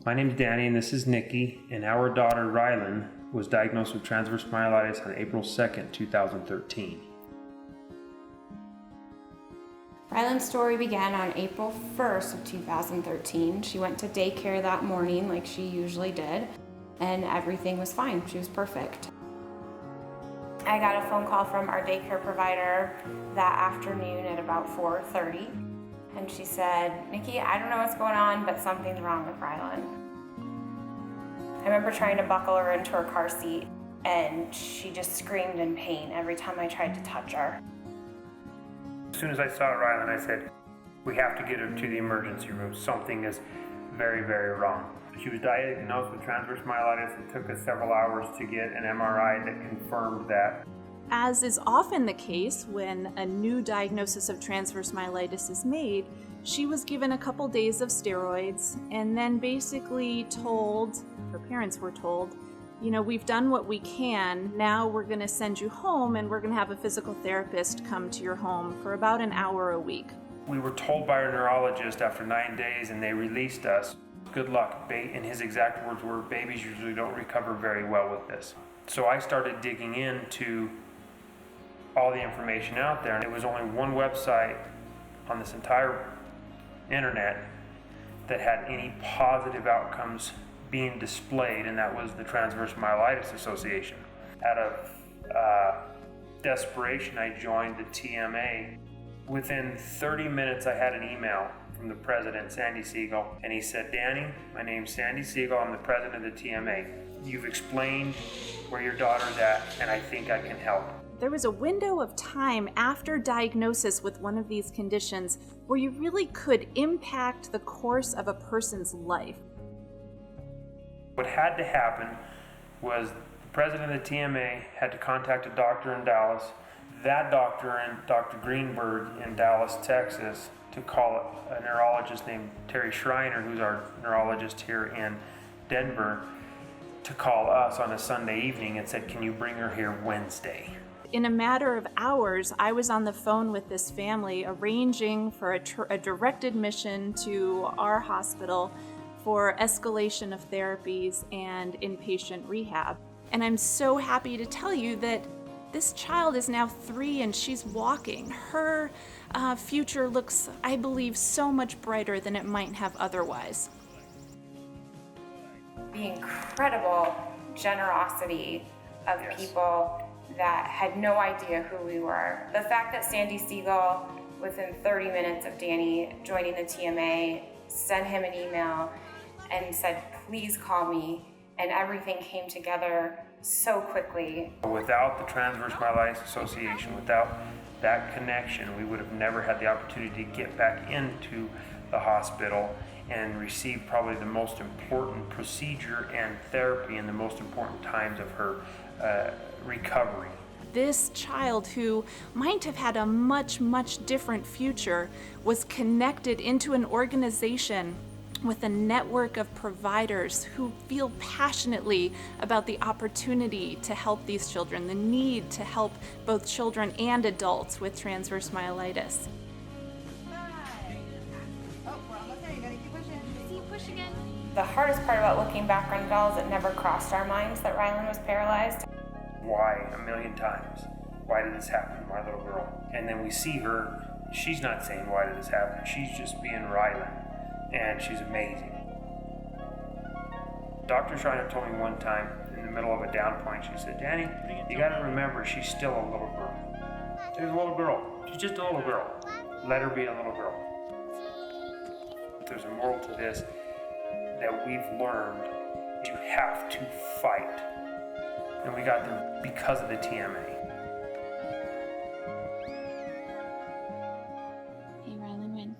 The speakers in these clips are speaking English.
My name's Danny and this is Nikki, and our daughter Rylan was diagnosed with transverse myelitis on April 2nd, 2013. Rylan's story began on April 1st of 2013. She went to daycare that morning like she usually did, and everything was fine. She was perfect. I got a phone call from our daycare provider that afternoon at about 4:30. And she said, "Nikki, I don't know what's going on, but something's wrong with Rylan." I remember trying to buckle her into her car seat, and she just screamed in pain every time I tried to touch her. As soon as I saw Rylan, I said, "We have to get her to the emergency room. Something is very, very wrong." She was diagnosed with transverse myelitis. It took us several hours to get an MRI that confirmed that. As is often the case when a new diagnosis of transverse myelitis is made, she was given a couple days of steroids and then basically told, her parents were told, we've done what we can, now we're going to send you home and we're going to have a physical therapist come to your home for about an hour a week. We were told by our neurologist after 9 days and they released us. Good luck, and his exact words were, "Babies usually don't recover very well with this." So I started digging into all the information out there, and it was only one website on this entire internet that had any positive outcomes being displayed, and that was the Transverse Myelitis Association. Out of desperation, I joined the TMA. Within 30 minutes, I had an email from the president, Sandy Siegel, and he said, "Danny, my name's Sandy Siegel, I'm the president of the TMA. You've explained where your daughter's at, and I think I can help." There was a window of time after diagnosis with one of these conditions where you really could impact the course of a person's life. What had to happen was the president of the TMA had to contact a doctor in Dallas, that doctor and Dr. Greenberg in Dallas, Texas, to call a neurologist named Terry Schreiner, who's our neurologist here in Denver, to call us on a Sunday evening and said, "Can you bring her here Wednesday?" In a matter of hours, I was on the phone with this family arranging for a direct admission to our hospital for escalation of therapies and inpatient rehab. And I'm so happy to tell you that this child is now 3 and she's walking. Her future looks, I believe, so much brighter than it might have otherwise. The incredible generosity of people that had no idea who we were. The fact that Sandy Siegel, within 30 minutes of Danny joining the TMA, sent him an email and said, "Please call me," and everything came together so quickly. Without the Transverse Myelitis Association, without that connection, we would have never had the opportunity to get back into the hospital and receive probably the most important procedure and therapy in the most important times of her recovery. This child, who might have had a much, much different future, was connected into an organization with a network of providers who feel passionately about the opportunity to help these children, the need to help both children and adults with transverse myelitis. The hardest part about looking back on it all is it never crossed our minds that Rylan was paralyzed. Why 1,000,000 times? Why did this happen to my little girl? And then we see her, she's not saying, "Why did this happen?" She's just being Rylan, and she's amazing. Dr. Schreiner told me one time in the middle of a down point, she said, "Danny, you gotta remember she's still a little girl. She's a little girl. She's just a little girl. Let her be a little girl." There's a moral to this that we've learned. You have to fight. And we got there because of the TMA. Hey, Rylan, when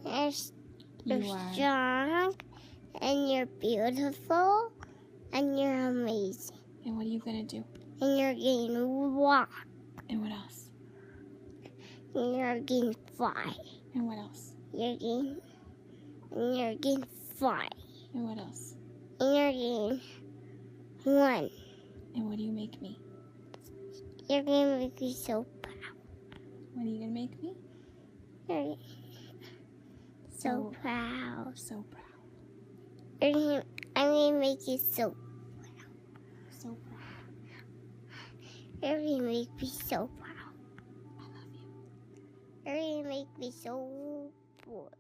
You're strong, and you're beautiful, and you're amazing. And what are you gonna do? And you're getting walk, And what else? and you're getting fly. And what else? You're getting fly. And what else? And you're getting one. And what do you make me? You're gonna make me so proud. What are you gonna make me? You're so proud. So proud. You're gonna I'm gonna make you so. So proud. You're gonna make me so proud. I love you. You're gonna make me so bored.